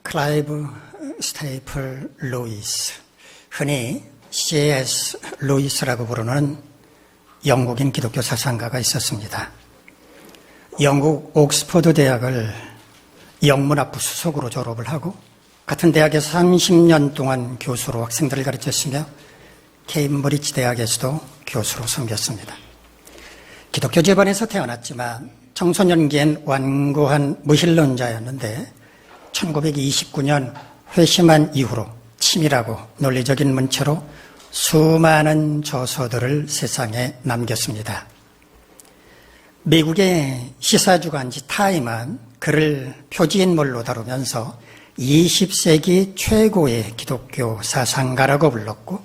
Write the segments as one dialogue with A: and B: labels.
A: 클라이브 스테이플 루이스, 흔히 C.S. 루이스라고 부르는 영국인 기독교 사상가가 있었습니다. 영국 옥스퍼드 대학을 영문학부 수석으로 졸업을 하고 같은 대학에서 30년 동안 교수로 학생들을 가르쳤으며 케임브리지 대학에서도 교수로 섬겼습니다. 기독교 집안에서 태어났지만 청소년기엔 완고한 무신론자였는데 1929년 회심한 이후로 치밀하고 논리적인 문체로 수많은 저서들을 세상에 남겼습니다. 미국의 시사주간지 타임은 그를 표지인물로 다루면서 20세기 최고의 기독교 사상가라고 불렀고,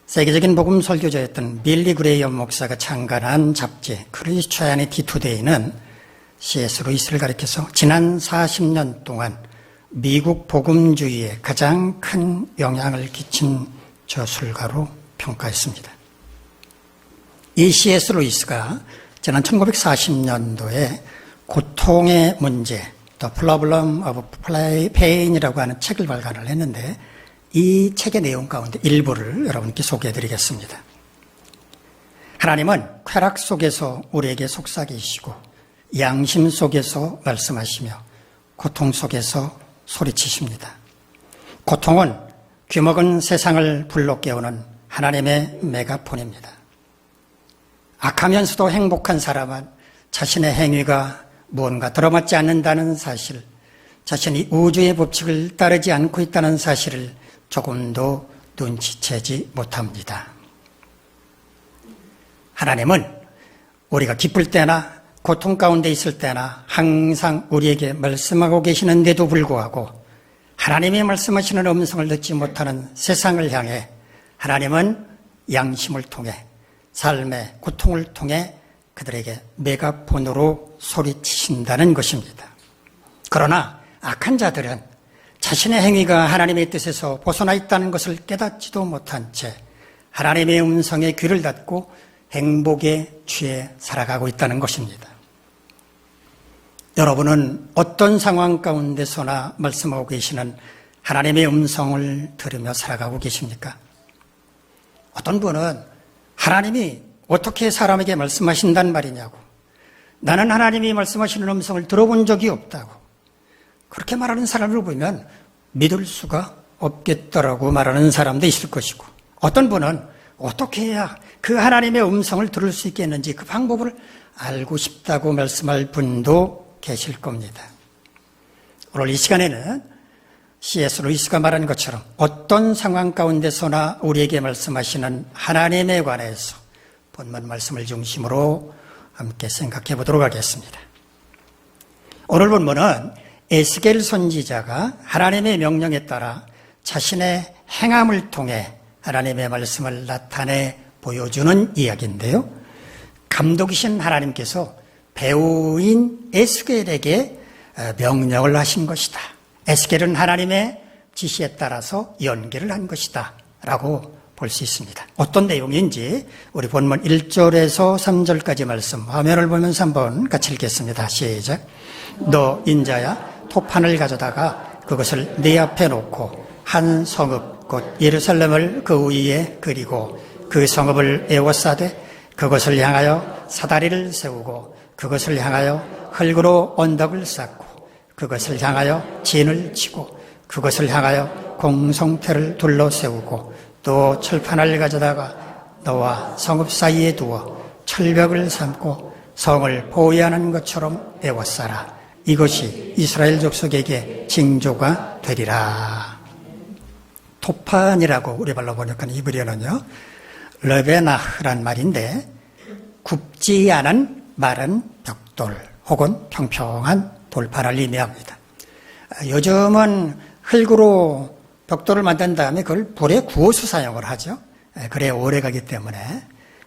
A: 세계적인 복음 설교자였던 빌리 그레이엄 목사가 창간한 잡지 크리스처니티 투데이는 C.S. 루이스를 가리켜서 지난 40년 동안 미국 복음주의에 가장 큰 영향을 끼친 저술가로 평가했습니다. 이 C.S. 루이스가 지난 1940년도에 고통의 문제, The Problem of Pain이라고 하는 책을 발간을 했는데 이 책의 내용 가운데 일부를 여러분께 소개해드리겠습니다. 하나님은 쾌락 속에서 우리에게 속삭이시고 양심 속에서 말씀하시며 고통 속에서 소리치십니다. 고통은 귀먹은 세상을 불러 깨우는 하나님의 메가폰입니다. 악하면서도 행복한 사람은 자신의 행위가 무언가 들어맞지 않는다는 사실, 자신이 우주의 법칙을 따르지 않고 있다는 사실을 조금도 눈치채지 못합니다. 하나님은 우리가 기쁠 때나 고통 가운데 있을 때나 항상 우리에게 말씀하고 계시는데도 불구하고 하나님이 말씀하시는 음성을 듣지 못하는 세상을 향해 하나님은 양심을 통해 삶의 고통을 통해 그들에게 메가폰으로 소리치신다는 것입니다. 그러나 악한 자들은 자신의 행위가 하나님의 뜻에서 벗어나 있다는 것을 깨닫지도 못한 채 하나님의 음성에 귀를 닫고 행복에 취해 살아가고 있다는 것입니다. 여러분은 어떤 상황 가운데서나 말씀하고 계시는 하나님의 음성을 들으며 살아가고 계십니까? 어떤 분은 하나님이 어떻게 사람에게 말씀하신단 말이냐고, 나는 하나님이 말씀하시는 음성을 들어본 적이 없다고 그렇게 말하는 사람을 보면 믿을 수가 없겠더라고 말하는 사람도 있을 것이고, 어떤 분은 어떻게 해야 그 하나님의 음성을 들을 수 있겠는지 그 방법을 알고 싶다고 말씀할 분도 계실 겁니다. 오늘 이 시간에는 C.S. 루이스가 말한 것처럼 어떤 상황 가운데서나 우리에게 말씀하시는 하나님에 관해서 본문 말씀을 중심으로 함께 생각해 보도록 하겠습니다. 오늘 본문은 에스겔 선지자가 하나님의 명령에 따라 자신의 행함을 통해 하나님의 말씀을 나타내 보여주는 이야기인데요. 감독이신 하나님께서 배우인 에스겔에게 명령을 하신 것이다. 에스겔은 하나님의 지시에 따라서 연기를 한 것이다 라고 볼 수 있습니다. 어떤 내용인지 우리 본문 1절에서 3절까지 말씀 화면을 보면서 한번 같이 읽겠습니다. 시작. 너 인자야, 토판을 가져다가 그것을 네 앞에 놓고 한 성읍 곧 예루살렘을 그 위에 그리고 그 성읍을 에워싸되 그것을 향하여 사다리를 세우고 그것을 향하여 흙으로 언덕을 쌓고 그것을 향하여 진을 치고 그것을 향하여 공성패를 둘러 세우고 또 철판을 가져다가 너와 성읍 사이에 두어 철벽을 삼고 성을 보호하는 것처럼 에워싸라. 이것이 이스라엘 족속에게 징조가 되리라. 토판이라고 우리 말로 번역한 이브리어는요, 르베나흐란 말인데 굽지 않은 마른 벽돌 혹은 평평한 돌판을 의미합니다. 요즘은 흙으로 벽돌을 만든 다음에 그걸 불에 구워서 사용을 하죠. 그래야 오래가기 때문에.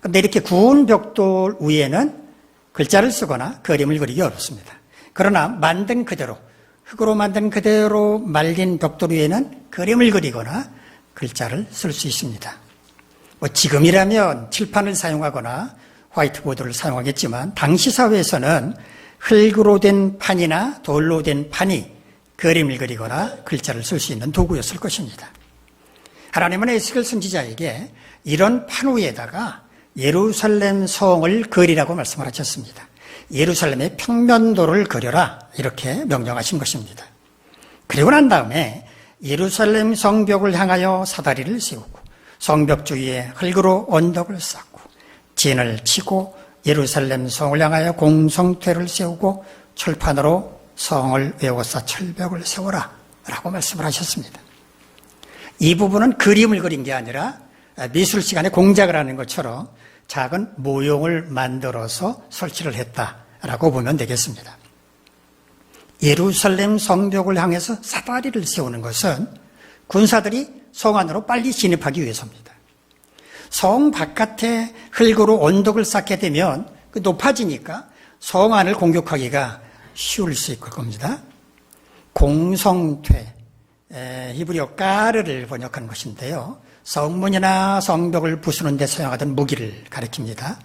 A: 그런데 이렇게 구운 벽돌 위에는 글자를 쓰거나 그림을 그리기 어렵습니다. 그러나 만든 그대로, 흙으로 만든 그대로 말린 벽돌 위에는 그림을 그리거나 글자를 쓸 수 있습니다. 지금이라면 칠판을 사용하거나 화이트보드를 사용하겠지만 당시 사회에서는 흙으로 된 판이나 돌로 된 판이 그림을 그리거나 글자를 쓸 수 있는 도구였을 것입니다. 하나님은 에스겔 선지자에게 이런 판 위에다가 예루살렘 성을 그리라고 말씀을 하셨습니다. 예루살렘의 평면도를 그려라 이렇게 명령하신 것입니다. 그리고 난 다음에 예루살렘 성벽을 향하여 사다리를 세우고 성벽 주위에 흙으로 언덕을 쌓고 진을 치고 예루살렘 성을 향하여 공성퇴를 세우고 철판으로 성을 외워싸 철벽을 세워라 라고 말씀을 하셨습니다. 이 부분은 그림을 그린 게 아니라 미술 시간에 공작을 하는 것처럼 작은 모형을 만들어서 설치를 했다라고 보면 되겠습니다. 예루살렘 성벽을 향해서 사다리를 세우는 것은 군사들이 성 안으로 빨리 진입하기 위해서입니다. 성 바깥에 흙으로 언덕을 쌓게 되면 높아지니까 성 안을 공격하기가 쉬울 수 있을 겁니다. 공성퇴, 히브리어 까르를 번역한 것인데요. 성문이나 성벽을 부수는 데 사용하던 무기를 가리킵니다.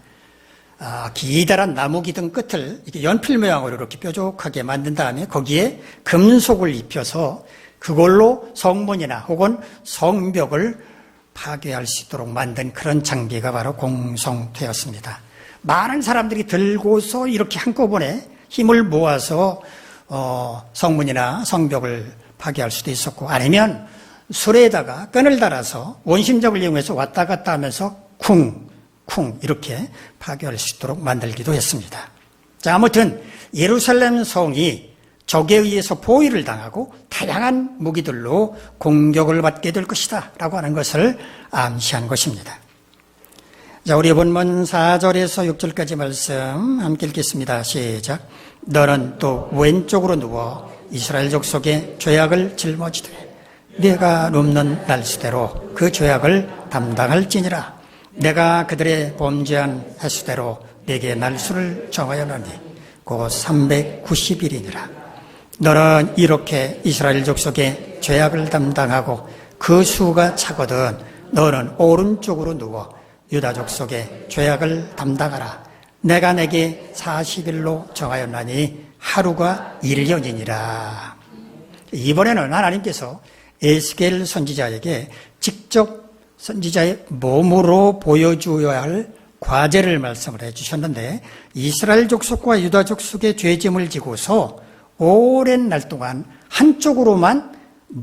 A: 기다란 나무 기둥 끝을 이렇게 연필 모양으로 이렇게 뾰족하게 만든 다음에 거기에 금속을 입혀서 그걸로 성문이나 혹은 성벽을 파괴할 수 있도록 만든 그런 장비가 바로 공성퇴였습니다. 많은 사람들이 들고서 이렇게 한꺼번에 힘을 모아서 성문이나 성벽을 파괴할 수도 있었고, 아니면 수레에다가 끈을 달아서 원심력을 이용해서 왔다 갔다 하면서 쿵 이렇게 파괴할 수 있도록 만들기도 했습니다. 자, 아무튼 예루살렘 성이 적에 의해서 포위를 당하고 다양한 무기들로 공격을 받게 될 것이다 라고 하는 것을 암시한 것입니다. 자, 우리 본문 4절에서 6절까지 말씀 함께 읽겠습니다. 시작. 너는 또 왼쪽으로 누워 이스라엘 족속의 죄악을 짊어지되 내가 눕는 날수대로 그 죄악을 담당할지니라. 내가 그들의 범죄한 횟수대로 내게 날수를 정하였노니 곧 390일이니라. 너는 이렇게 이스라엘 족속의 죄악을 담당하고 그 수가 차거든 너는 오른쪽으로 누워 유다 족속의 죄악을 담당하라. 내가 내게 40일로 정하였나니 하루가 1년이니라. 이번에는 하나님께서 에스겔 선지자에게 직접 선지자의 몸으로 보여주어야 할 과제를 말씀을 해주셨는데, 이스라엘 족속과 유다 족속의 죄짐을 지고서 오랜 날 동안 한쪽으로만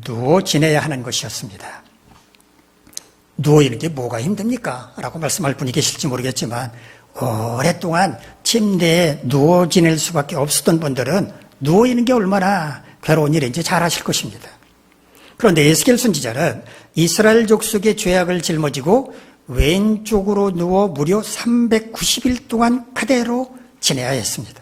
A: 누워 지내야 하는 것이었습니다. 누워 있는 게 뭐가 힘듭니까? 라고 말씀할 분이 계실지 모르겠지만 오랫동안 침대에 누워 지낼 수밖에 없었던 분들은 누워 있는 게 얼마나 괴로운 일인지 잘 아실 것입니다. 그런데 에스겔 선지자는 이스라엘 족속의 죄악을 짊어지고 왼쪽으로 누워 무려 390일 동안 그대로 지내야 했습니다.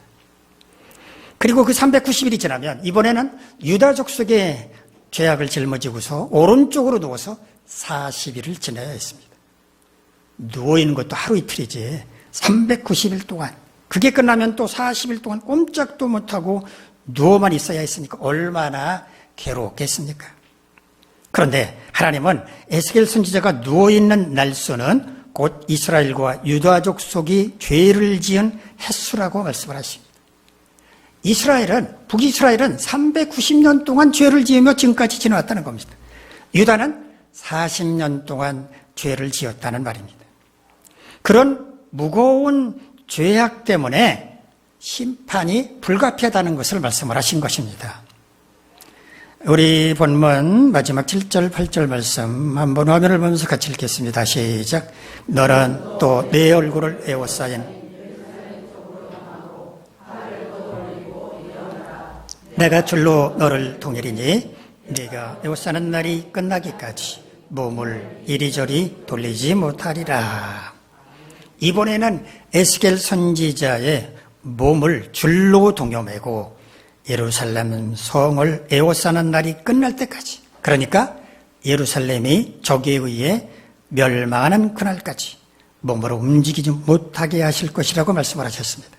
A: 그리고 그 390일이 지나면 이번에는 유다 족속의 죄악을 짊어지고서 오른쪽으로 누워서 40일을 지내야 했습니다. 누워있는 것도 하루 이틀이지 390일 동안, 그게 끝나면 또 40일 동안 꼼짝도 못하고 누워만 있어야 했으니까 얼마나 괴로웠겠습니까? 그런데 하나님은 에스겔 선지자가 누워있는 날수는 곧 이스라엘과 유다 족속이 죄를 지은 횟수라고 말씀을 하십니다. 북이스라엘은 390년 동안 죄를 지으며 지금까지 지나왔다는 겁니다. 유다는 40년 동안 죄를 지었다는 말입니다. 그런 무거운 죄악 때문에 심판이 불가피하다는 것을 말씀을 하신 것입니다. 우리 본문 마지막 7절, 8절 말씀 한번 화면을 보면서 같이 읽겠습니다. 시작. 너는 또 내 얼굴을 에워싸인 내가 줄로 너를 동일이니 네가 에워싸는 날이 끝나기까지 몸을 이리저리 돌리지 못하리라. 이번에는 에스겔 선지자의 몸을 줄로 동여매고 예루살렘 성을 에워싸는 날이 끝날 때까지, 그러니까 예루살렘이 적에 의해 멸망하는 그날까지 몸으로 움직이지 못하게 하실 것이라고 말씀을 하셨습니다.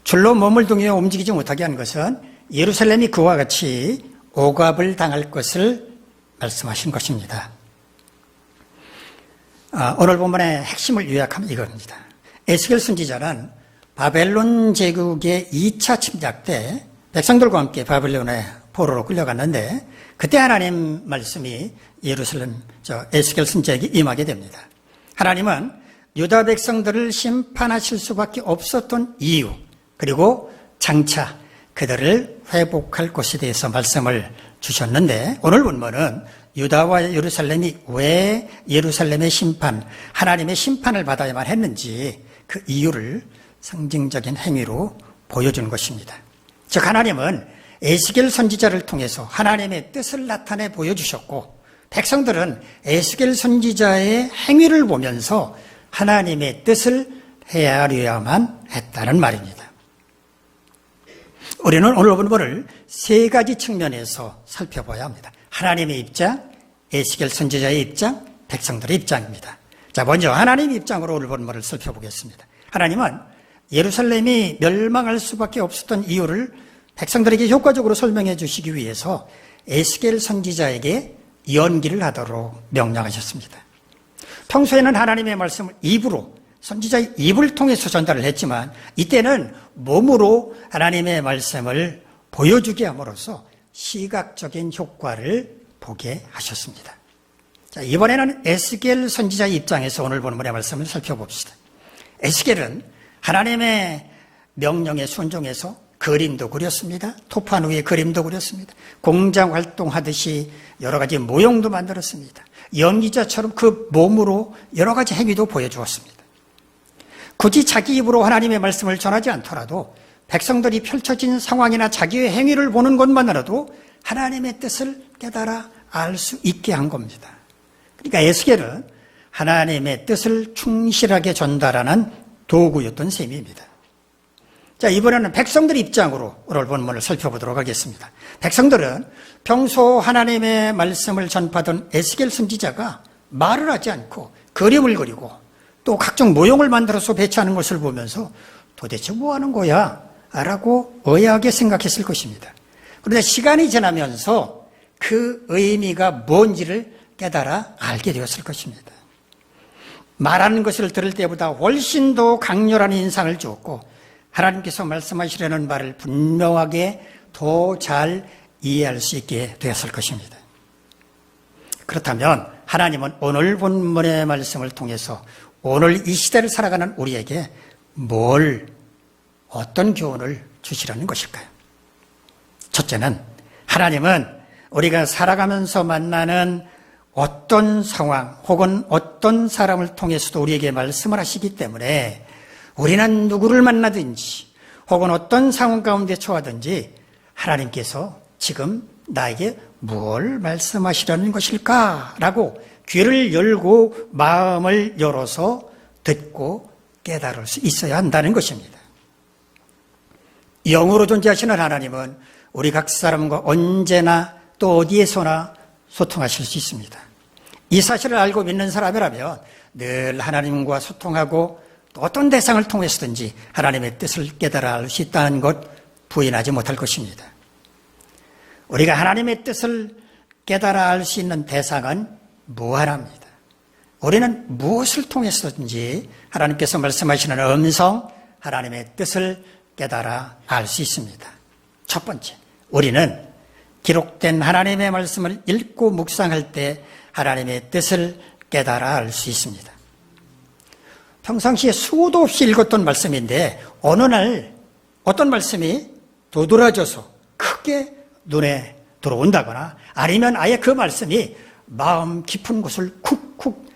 A: 줄로 몸을 동여 움직이지 못하게 한 것은 예루살렘이 그와 같이 억압을 당할 것을 말씀하신 것입니다. 오늘 본문의 핵심을 요약하면 이겁니다. 에스겔 선지자는 바벨론 제국의 2차 침략 때 백성들과 함께 바벨론에 포로로 끌려갔는데 그때 하나님 말씀이 예루살렘 에스겔 선지자에게 임하게 됩니다. 하나님은 유다 백성들을 심판하실 수밖에 없었던 이유, 그리고 장차 그들을 회복할 것에 대해서 말씀을 주셨는데, 오늘 본문은 유다와 예루살렘이 왜 예루살렘의 심판, 하나님의 심판을 받아야만 했는지 그 이유를 상징적인 행위로 보여준 것입니다. 즉 하나님은 에스겔 선지자를 통해서 하나님의 뜻을 나타내 보여주셨고, 백성들은 에스겔 선지자의 행위를 보면서 하나님의 뜻을 헤아려야만 했다는 말입니다. 우리는 오늘 본문을 세 가지 측면에서 살펴봐야 합니다. 하나님의 입장, 에스겔 선지자의 입장, 백성들의 입장입니다. 자, 먼저 하나님의 입장으로 오늘 본문을 살펴보겠습니다. 하나님은 예루살렘이 멸망할 수밖에 없었던 이유를 백성들에게 효과적으로 설명해 주시기 위해서 에스겔 선지자에게 연기를 하도록 명령하셨습니다. 평소에는 하나님의 말씀을 입으로, 선지자의 입을 통해서 전달을 했지만 이때는 몸으로 하나님의 말씀을 보여주게 함으로써 시각적인 효과를 보게 하셨습니다. 자, 이번에는 에스겔 선지자의 입장에서 오늘 본문의 말씀을 살펴봅시다. 에스겔은 하나님의 명령에 순종해서 그림도 그렸습니다. 토판 위에 그림도 그렸습니다. 공장 활동하듯이 여러 가지 모형도 만들었습니다. 연기자처럼 그 몸으로 여러 가지 행위도 보여주었습니다. 굳이 자기 입으로 하나님의 말씀을 전하지 않더라도 백성들이 펼쳐진 상황이나 자기의 행위를 보는 것만으로도 하나님의 뜻을 깨달아 알 수 있게 한 겁니다. 그러니까 에스겔은 하나님의 뜻을 충실하게 전달하는 도구였던 셈입니다. 자, 이번에는 백성들 입장으로 오늘 본문을 살펴보도록 하겠습니다. 백성들은 평소 하나님의 말씀을 전파하던 에스겔 선지자가 말을 하지 않고 그림을 그리고 또 각종 모형을 만들어서 배치하는 것을 보면서 도대체 뭐 하는 거야? 라고 의아하게 생각했을 것입니다. 그런데 시간이 지나면서 그 의미가 뭔지를 깨달아 알게 되었을 것입니다. 말하는 것을 들을 때보다 훨씬 더 강렬한 인상을 주었고, 하나님께서 말씀하시려는 말을 분명하게 더 잘 이해할 수 있게 되었을 것입니다. 그렇다면 하나님은 오늘 본문의 말씀을 통해서 오늘 이 시대를 살아가는 우리에게 어떤 교훈을 주시려는 것일까요? 첫째는 하나님은 우리가 살아가면서 만나는 어떤 상황 혹은 어떤 사람을 통해서도 우리에게 말씀을 하시기 때문에 우리는 누구를 만나든지 혹은 어떤 상황 가운데 처하든지 하나님께서 지금 나에게 뭘 말씀하시려는 것일까라고 귀를 열고 마음을 열어서 듣고 깨달을 수 있어야 한다는 것입니다. 영으로 존재하시는 하나님은 우리 각 사람과 언제나 또 어디에서나 소통하실 수 있습니다. 이 사실을 알고 믿는 사람이라면 늘 하나님과 소통하고 또 어떤 대상을 통해서든지 하나님의 뜻을 깨달아 알 수 있다는 것 부인하지 못할 것입니다. 우리가 하나님의 뜻을 깨달아 알 수 있는 대상은 무한합니다. 우리는 무엇을 통해서든지 하나님께서 말씀하시는 음성, 하나님의 뜻을 깨달아 알 수 있습니다. 첫 번째, 우리는 기록된 하나님의 말씀을 읽고 묵상할 때 하나님의 뜻을 깨달아 알 수 있습니다. 평상시에 수도 없이 읽었던 말씀인데 어느 날 어떤 말씀이 도드라져서 크게 눈에 들어온다거나 아니면 아예 그 말씀이 마음 깊은 곳을 쿡쿡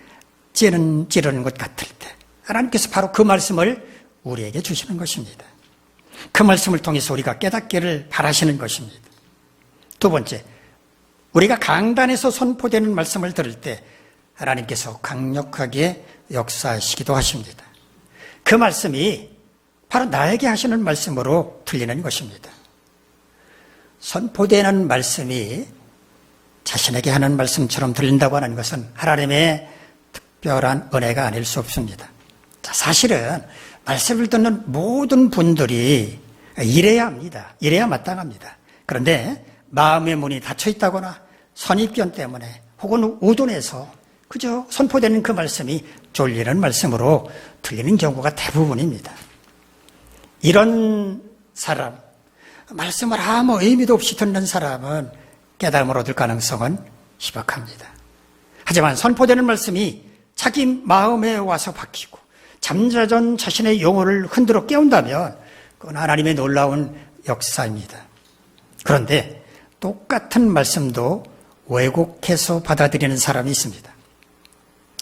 A: 찌르는 것 같을 때 하나님께서 바로 그 말씀을 우리에게 주시는 것입니다. 그 말씀을 통해서 우리가 깨닫기를 바라시는 것입니다. 두 번째, 우리가 강단에서 선포되는 말씀을 들을 때 하나님께서 강력하게 역사하시기도 하십니다. 그 말씀이 바로 나에게 하시는 말씀으로 들리는 것입니다. 선포되는 말씀이 자신에게 하는 말씀처럼 들린다고 하는 것은 하나님의 특별한 은혜가 아닐 수 없습니다. 자, 사실은 말씀을 듣는 모든 분들이 이래야 합니다. 이래야 마땅합니다. 그런데 마음의 문이 닫혀 있다거나 선입견 때문에 혹은 우둔해서 그저 선포되는 그 말씀이 졸리는 말씀으로 들리는 경우가 대부분입니다. 이런 사람, 말씀을 아무 의미도 없이 듣는 사람은 깨달음을 얻을 가능성은 희박합니다. 하지만 선포되는 말씀이 자기 마음에 와서 박히고 잠자던 자신의 영혼을 흔들어 깨운다면 그건 하나님의 놀라운 역사입니다. 그런데 똑같은 말씀도 왜곡해서 받아들이는 사람이 있습니다.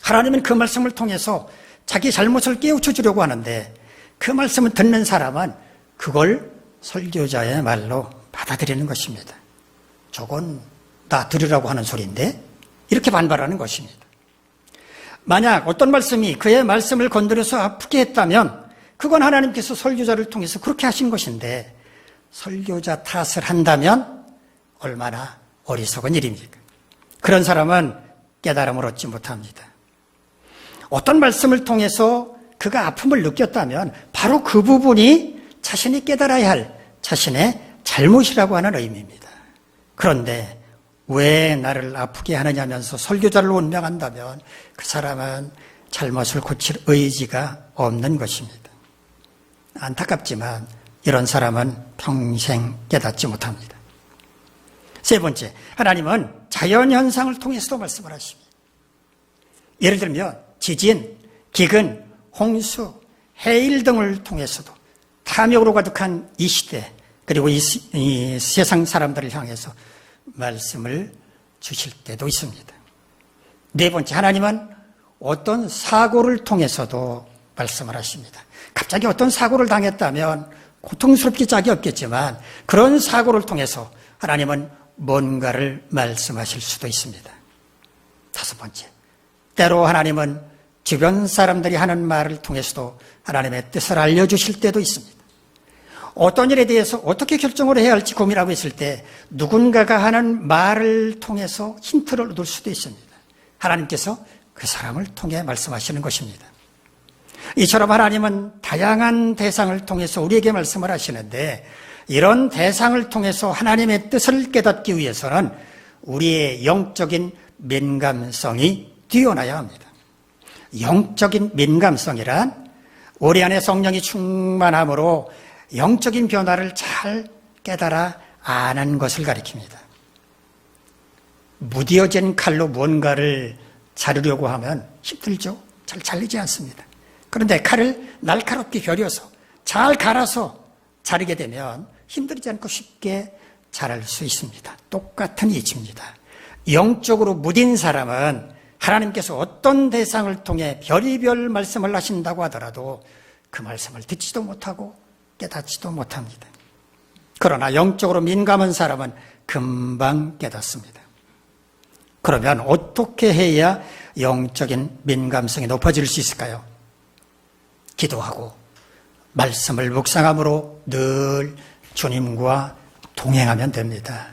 A: 하나님은 그 말씀을 통해서 자기 잘못을 깨우쳐 주려고 하는데 그 말씀을 듣는 사람은 그걸 설교자의 말로 받아들이는 것입니다. 저건 나 들으라고 하는 소리인데 이렇게 반발하는 것입니다. 만약 어떤 말씀이 그의 말씀을 건드려서 아프게 했다면 그건 하나님께서 설교자를 통해서 그렇게 하신 것인데 설교자 탓을 한다면 얼마나 어리석은 일입니까? 그런 사람은 깨달음을 얻지 못합니다. 어떤 말씀을 통해서 그가 아픔을 느꼈다면 바로 그 부분이 자신이 깨달아야 할 자신의 잘못이라고 하는 의미입니다. 그런데 왜 나를 아프게 하느냐면서 설교자를 원망한다면 그 사람은 잘못을 고칠 의지가 없는 것입니다. 안타깝지만 이런 사람은 평생 깨닫지 못합니다. 세 번째, 하나님은 자연현상을 통해서도 말씀을 하십니다. 예를 들면 지진, 기근, 홍수, 해일 등을 통해서도 탐욕으로 가득한 이 시대 그리고 이 세상 사람들을 향해서 말씀을 주실 때도 있습니다. 네 번째, 하나님은 어떤 사고를 통해서도 말씀을 하십니다. 갑자기 어떤 사고를 당했다면 고통스럽기 짝이 없겠지만 그런 사고를 통해서 하나님은 뭔가를 말씀하실 수도 있습니다. 다섯 번째, 때로 하나님은 주변 사람들이 하는 말을 통해서도 하나님의 뜻을 알려주실 때도 있습니다. 어떤 일에 대해서 어떻게 결정을 해야 할지 고민하고 있을 때 누군가가 하는 말을 통해서 힌트를 얻을 수도 있습니다. 하나님께서 그 사람을 통해 말씀하시는 것입니다. 이처럼 하나님은 다양한 대상을 통해서 우리에게 말씀을 하시는데 이런 대상을 통해서 하나님의 뜻을 깨닫기 위해서는 우리의 영적인 민감성이 뛰어나야 합니다. 영적인 민감성이란 우리 안에 성령이 충만함으로 영적인 변화를 잘 깨달아 아는 것을 가리킵니다. 무뎌진 칼로 뭔가를 자르려고 하면 힘들죠. 잘 잘리지 않습니다. 그런데 칼을 날카롭게 겨려서 잘 갈아서 자르게 되면 힘들지 않고 쉽게 자랄 수 있습니다. 똑같은 이치입니다. 영적으로 무딘 사람은 하나님께서 어떤 대상을 통해 별의별 말씀을 하신다고 하더라도 그 말씀을 듣지도 못하고 깨닫지도 못합니다. 그러나 영적으로 민감한 사람은 금방 깨닫습니다. 그러면 어떻게 해야 영적인 민감성이 높아질 수 있을까요? 기도하고 말씀을 묵상함으로 늘 주님과 동행하면 됩니다.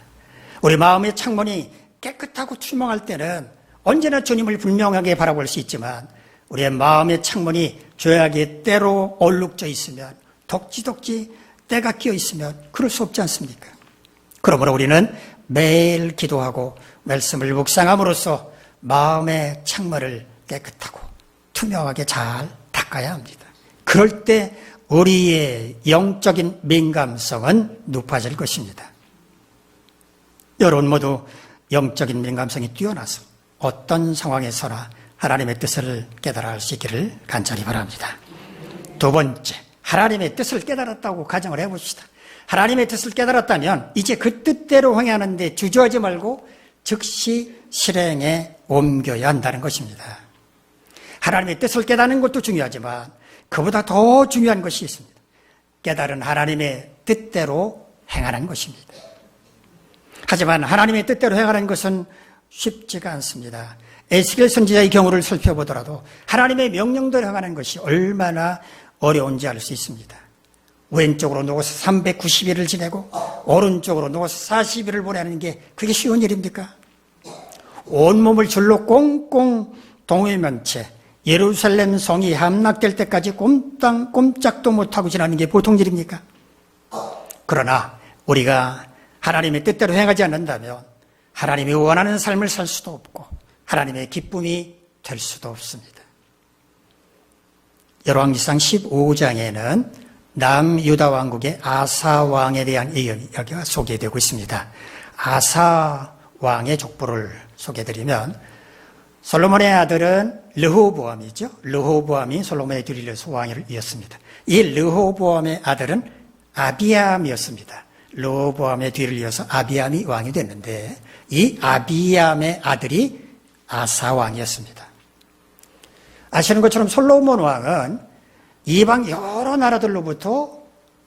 A: 우리 마음의 창문이 깨끗하고 투명할 때는 언제나 주님을 분명하게 바라볼 수 있지만 우리의 마음의 창문이 죄악에 때로 얼룩져 있으면 덕지덕지 때가 끼어 있으면 그럴 수 없지 않습니까? 그러므로 우리는 매일 기도하고 말씀을 묵상함으로써 마음의 창문을 깨끗하고 투명하게 잘 닦아야 합니다. 그럴 때 우리의 영적인 민감성은 높아질 것입니다. 여러분 모두 영적인 민감성이 뛰어나서 어떤 상황에서나 하나님의 뜻을 깨달아 할 수 있기를 간절히 바랍니다. 두 번째, 하나님의 뜻을 깨달았다고 가정을 해봅시다. 하나님의 뜻을 깨달았다면 이제 그 뜻대로 행하는데 주저하지 말고 즉시 실행에 옮겨야 한다는 것입니다. 하나님의 뜻을 깨닫는 것도 중요하지만 그보다 더 중요한 것이 있습니다. 깨달은 하나님의 뜻대로 행하는 것입니다. 하지만 하나님의 뜻대로 행하는 것은 쉽지가 않습니다. 에스겔 선지자의 경우를 살펴보더라도 하나님의 명령대로 행하는 것이 얼마나 어려운지 알 수 있습니다. 왼쪽으로 누워서 390일을 지내고 오른쪽으로 누워서 40일을 보내는 게 그게 쉬운 일입니까? 온몸을 줄로 꽁꽁 동여맨 채 예루살렘 성이 함락될 때까지 꼼짝도 못하고 지나는 게 보통 일입니까? 그러나 우리가 하나님의 뜻대로 행하지 않는다면 하나님이 원하는 삶을 살 수도 없고 하나님의 기쁨이 될 수도 없습니다. 열왕기상 15장에는 남유다 왕국의 아사 왕에 대한 이야기가 소개되고 있습니다. 아사 왕의 족보를 소개해드리면 솔로몬의 아들은 르호보암이죠. 르호보암이 솔로몬의 뒤를 이어서 왕위를 이었습니다. 이 르호보암의 아들은 아비암이었습니다. 르호보암의 뒤를 이어서 아비암이 왕이 됐는데 이 아비암의 아들이 아사 왕이었습니다. 아시는 것처럼 솔로몬 왕은 이방 여러 나라들로부터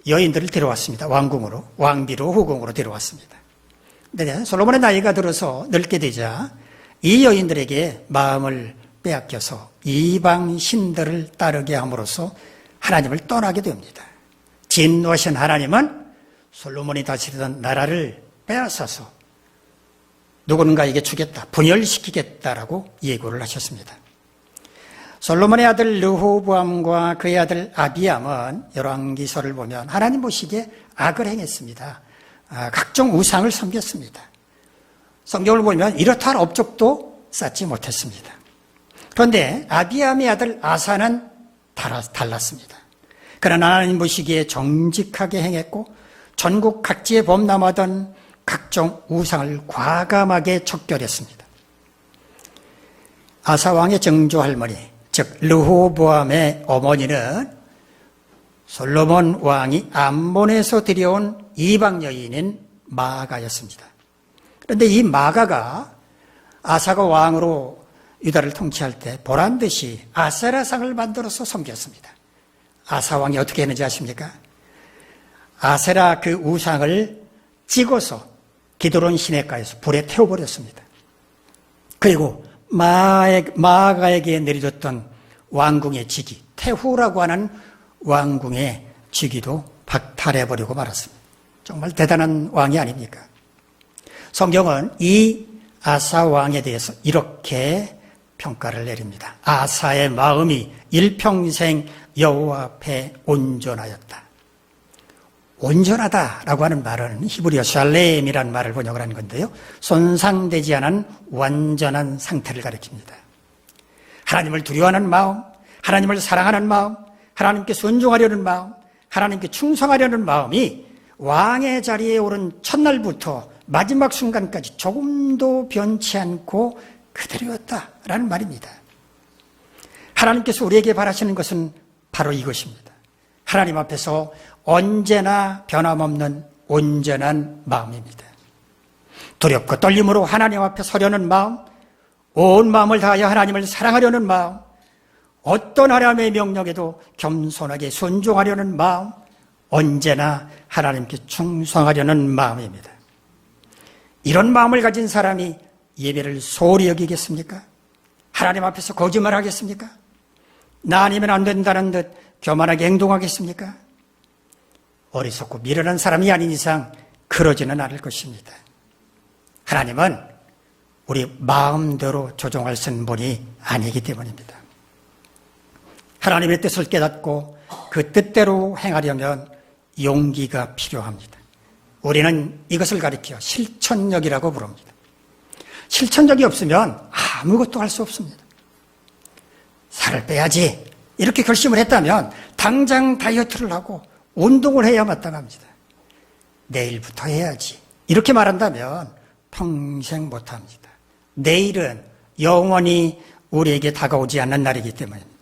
A: 여인들을 데려왔습니다. 왕궁으로, 왕비로, 후궁으로 데려왔습니다. 근데 솔로몬의 나이가 들어서 늙게 되자 이 여인들에게 마음을 빼앗겨서 이방 신들을 따르게 함으로써 하나님을 떠나게 됩니다. 진노하신 하나님은 솔로몬이 다스리던 나라를 빼앗아서 누군가에게 주겠다, 분열시키겠다라고 예고를 하셨습니다. 솔로몬의 아들 르호보암과 그의 아들 아비암은 열왕기서를 보면 하나님 보시기에 악을 행했습니다. 각종 우상을 섬겼습니다. 성경을 보면 이렇다 할 업적도 쌓지 못했습니다. 그런데 아비암의 아들 아사는 달랐습니다. 그러나 하나님 보시기에 정직하게 행했고 전국 각지에 범람하던 각종 우상을 과감하게 척결했습니다. 아사 왕의 증조 할머니, 즉 르호보암의 어머니는 솔로몬 왕이 암몬에서 들여온 이방 여인인 마가였습니다. 그런데 이 마가가 아사가 왕으로 유다를 통치할 때 보란듯이 아세라상을 만들어서 섬겼습니다. 아사 왕이 어떻게 했는지 아십니까? 아세라 그 우상을 찍어서 기드론 시내가에서 불에 태워버렸습니다. 그리고 마가에게 내려졌던 왕궁의 직위, 태후라고 하는 왕궁의 직위도 박탈해버리고 말았습니다. 정말 대단한 왕이 아닙니까? 성경은 이 아사 왕에 대해서 이렇게 평가를 내립니다. 아사의 마음이 일평생 여호와 앞에 온전하였다. 온전하다라고 하는 말은 히브리어 샬렘이라는 말을 번역을 한 건데요. 손상되지 않은 완전한 상태를 가리킵니다. 하나님을 두려워하는 마음, 하나님을 사랑하는 마음, 하나님께 순종하려는 마음, 하나님께 충성하려는 마음이 왕의 자리에 오른 첫날부터 마지막 순간까지 조금도 변치 않고 그대로였다라는 말입니다. 하나님께서 우리에게 바라시는 것은 바로 이것입니다. 하나님 앞에서 언제나 변함없는 온전한 마음입니다. 두렵고 떨림으로 하나님 앞에 서려는 마음, 온 마음을 다하여 하나님을 사랑하려는 마음, 어떤 하나님의 명령에도 겸손하게 순종하려는 마음, 언제나 하나님께 충성하려는 마음입니다. 이런 마음을 가진 사람이 예배를 소홀히 여기겠습니까? 하나님 앞에서 거짓말하겠습니까? 나 아니면 안 된다는 듯 교만하게 행동하겠습니까? 어리석고 미련한 사람이 아닌 이상 그러지는 않을 것입니다. 하나님은 우리 마음대로 조종할 수 있는 분이 아니기 때문입니다. 하나님의 뜻을 깨닫고 그 뜻대로 행하려면 용기가 필요합니다. 우리는 이것을 가리켜 실천력이라고 부릅니다. 실천력이 없으면 아무것도 할 수 없습니다. 살을 빼야지 이렇게 결심을 했다면 당장 다이어트를 하고 운동을 해야 마땅합니다. 내일부터 해야지 이렇게 말한다면 평생 못합니다. 내일은 영원히 우리에게 다가오지 않는 날이기 때문입니다.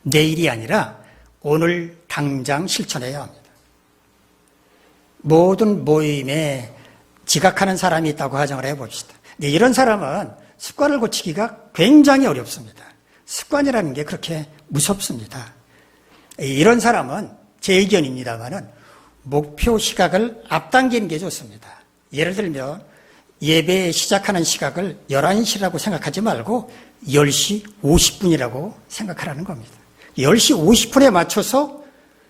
A: 내일이 아니라 오늘 당장 실천해야 합니다. 모든 모임에 지각하는 사람이 있다고 가정을 해봅시다. 이런 사람은 습관을 고치기가 굉장히 어렵습니다. 습관이라는 게 그렇게 무섭습니다. 이런 사람은 제 의견입니다만은 목표 시각을 앞당기는 게 좋습니다. 예를 들면 예배 시작하는 시각을 11시라고 생각하지 말고 10시 50분이라고 생각하라는 겁니다. 10시 50분에 맞춰서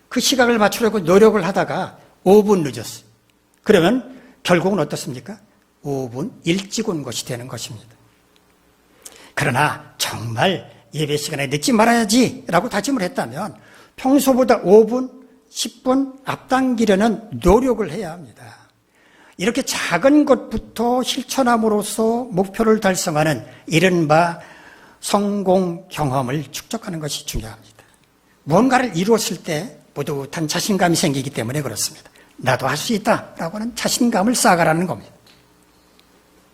A: 그 시각을 맞추려고 노력을 하다가 5분 늦었어요. 그러면 결국은 어떻습니까? 5분 일찍 온 것이 되는 것입니다. 그러나 정말 예배 시간에 늦지 말아야지 라고 다짐을 했다면 평소보다 5분, 10분 앞당기려는 노력을 해야 합니다. 이렇게 작은 것부터 실천함으로써 목표를 달성하는 이른바 성공 경험을 축적하는 것이 중요합니다. 무언가를 이루었을 때 뿌듯한 자신감이 생기기 때문에 그렇습니다. 나도 할 수 있다라고 하는 자신감을 쌓아가라는 겁니다.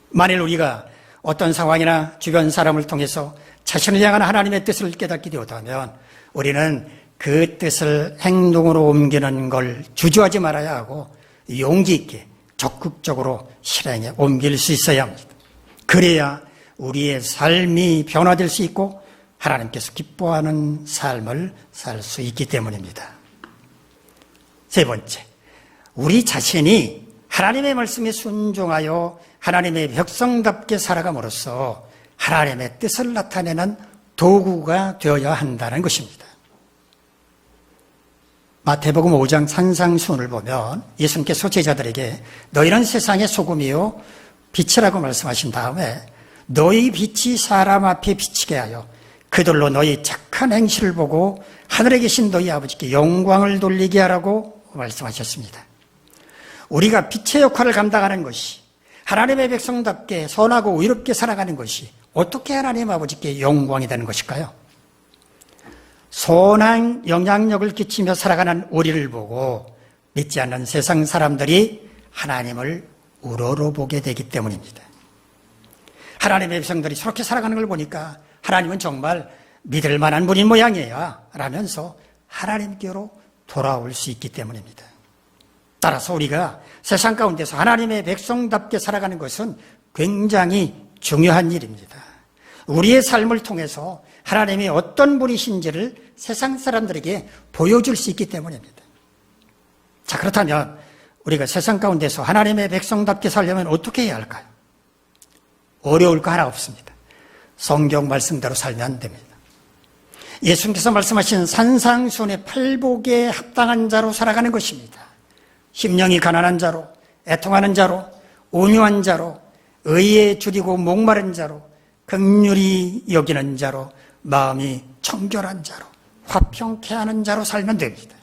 A: 만일 우리가 어떤 상황이나 주변 사람을 통해서 자신을 향한 하나님의 뜻을 깨닫게 되었다면 우리는 그 뜻을 행동으로 옮기는 걸 주저하지 말아야 하고 용기 있게 적극적으로 실행에 옮길 수 있어야 합니다. 그래야 우리의 삶이 변화될 수 있고 하나님께서 기뻐하는 삶을 살 수 있기 때문입니다. 세 번째, 우리 자신이 하나님의 말씀에 순종하여 하나님의 백성답게 살아감으로써 하나님의 뜻을 나타내는 도구가 되어야 한다는 것입니다. 마태복음 5장 산상수훈을 보면 예수님께서 제자들에게 너희는 세상의 소금이요 빛이라고 말씀하신 다음에 너희 빛이 사람 앞에 비치게 하여 그들로 너희 착한 행실을 보고 하늘에 계신 너희 아버지께 영광을 돌리게 하라고 말씀하셨습니다. 우리가 빛의 역할을 감당하는 것이 하나님의 백성답게 선하고 의롭게 살아가는 것이 어떻게 하나님 아버지께 영광이 되는 것일까요? 선한 영향력을 끼치며 살아가는 우리를 보고 믿지 않는 세상 사람들이 하나님을 우러러보게 되기 때문입니다. 하나님의 백성들이 저렇게 살아가는 걸 보니까 하나님은 정말 믿을 만한 분인 모양이야 라면서 하나님께로 돌아올 수 있기 때문입니다. 따라서 우리가 세상 가운데서 하나님의 백성답게 살아가는 것은 굉장히 중요한 일입니다. 우리의 삶을 통해서 하나님이 어떤 분이신지를 세상 사람들에게 보여줄 수 있기 때문입니다. 자, 그렇다면 우리가 세상 가운데서 하나님의 백성답게 살려면 어떻게 해야 할까요? 어려울 거 하나 없습니다. 성경 말씀대로 살면 됩니다. 예수님께서 말씀하신 산상수훈의 팔복에 합당한 자로 살아가는 것입니다. 심령이 가난한 자로, 애통하는 자로, 온유한 자로, 의에 주리고 목마른 자로, 긍휼히 여기는 자로, 마음이 청결한 자로, 화평케 하는 자로 살면 됩니다.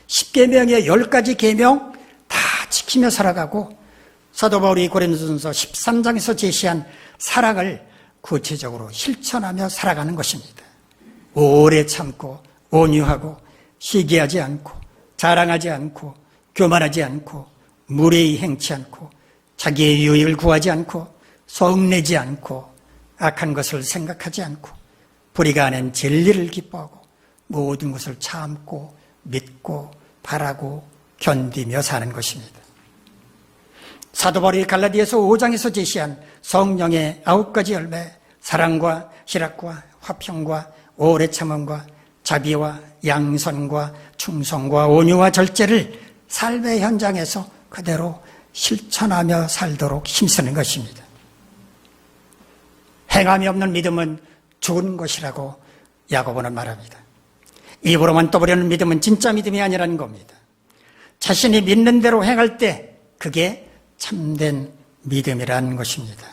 A: 10계명의 10가지 계명 다 지키며 살아가고 사도 바울이 고린도전서 13장에서 제시한 사랑을 구체적으로 실천하며 살아가는 것입니다. 오래 참고 온유하고 시기하지 않고 자랑하지 않고 교만하지 않고 무례히 행치 않고 자기의 유익을 구하지 않고 성내지 않고 악한 것을 생각하지 않고 불의가 아닌 진리를 기뻐하고 모든 것을 참고 믿고 바라고 견디며 사는 것입니다. 사도 바울이 갈라디아서 5장에서 제시한 성령의 9가지 열매, 사랑과 희락과 화평과 오래 참음과 자비와 양선과 충성과 온유와 절제를 삶의 현장에서 그대로 실천하며 살도록 힘쓰는 것입니다. 행함이 없는 믿음은 죽은 것이라고 야고보는 말합니다. 입으로만 떠보려는 믿음은 진짜 믿음이 아니라는 겁니다. 자신이 믿는 대로 행할 때 그게 참된 믿음이라는 것입니다.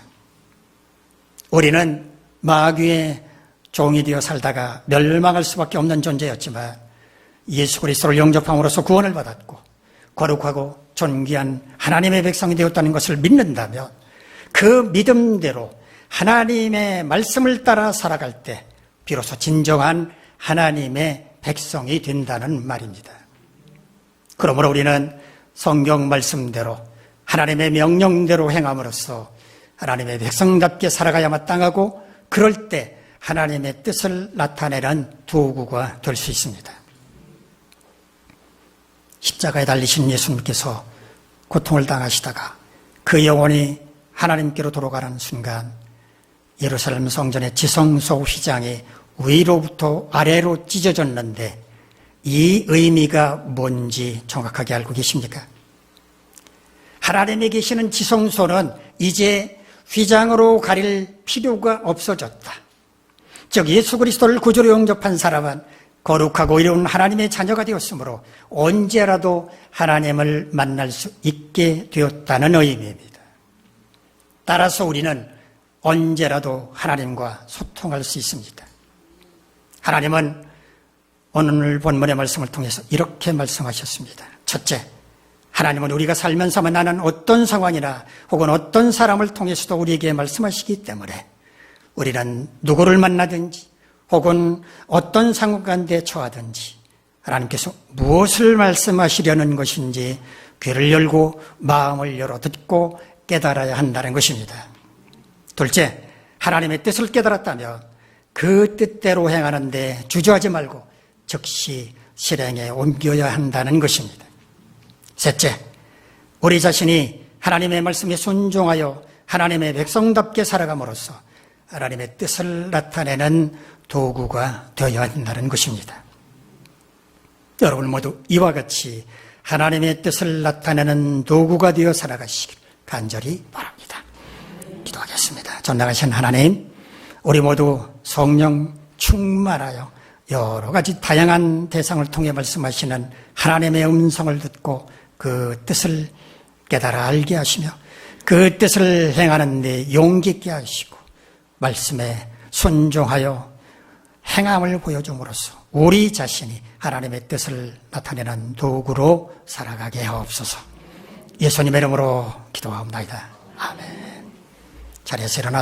A: 우리는 마귀의 종이 되어 살다가 멸망할 수밖에 없는 존재였지만 예수 그리스도를 영접함으로써 구원을 받았고 거룩하고 존귀한 하나님의 백성이 되었다는 것을 믿는다면 그 믿음대로 하나님의 말씀을 따라 살아갈 때 비로소 진정한 하나님의 백성이 된다는 말입니다. 그러므로 우리는 성경 말씀대로 하나님의 명령대로 행함으로써 하나님의 백성답게 살아가야 마땅하고 그럴 때 하나님의 뜻을 나타내는 도구가 될 수 있습니다. 십자가에 달리신 예수님께서 고통을 당하시다가 그 영혼이 하나님께로 돌아가는 순간 예루살렘 성전의 지성소 휘장이 위로부터 아래로 찢어졌는데 이 의미가 뭔지 정확하게 알고 계십니까? 하나님이 계시는 지성소는 이제 휘장으로 가릴 필요가 없어졌다. 즉 예수 그리스도를 구주로 영접한 사람은 거룩하고 의로운 하나님의 자녀가 되었으므로 언제라도 하나님을 만날 수 있게 되었다는 의미입니다. 따라서 우리는 언제라도 하나님과 소통할 수 있습니다. 하나님은 오늘 본문의 말씀을 통해서 이렇게 말씀하셨습니다. 첫째, 하나님은 우리가 살면서 만나는 어떤 상황이나 혹은 어떤 사람을 통해서도 우리에게 말씀하시기 때문에 우리는 누구를 만나든지 혹은 어떤 상황 가운데 처하든지 하나님께서 무엇을 말씀하시려는 것인지 귀를 열고 마음을 열어 듣고 깨달아야 한다는 것입니다. 둘째, 하나님의 뜻을 깨달았다면 그 뜻대로 행하는데 주저하지 말고 즉시 실행에 옮겨야 한다는 것입니다. 셋째, 우리 자신이 하나님의 말씀에 순종하여 하나님의 백성답게 살아감으로써 하나님의 뜻을 나타내는 도구가 되어야 한다는 것입니다. 여러분 모두 이와 같이 하나님의 뜻을 나타내는 도구가 되어 살아가시길 간절히 바랍니다. 기도하겠습니다. 전능하신 하나님, 우리 모두 성령 충만하여 여러 가지 다양한 대상을 통해 말씀하시는 하나님의 음성을 듣고 그 뜻을 깨달아 알게 하시며 그 뜻을 행하는 데 용기 있게 하시고 말씀에 순종하여 행함을 보여줌으로써 우리 자신이 하나님의 뜻을 나타내는 도구로 살아가게 하옵소서. 예수님의 이름으로 기도하옵나이다. 아멘. 자리에서 일어나서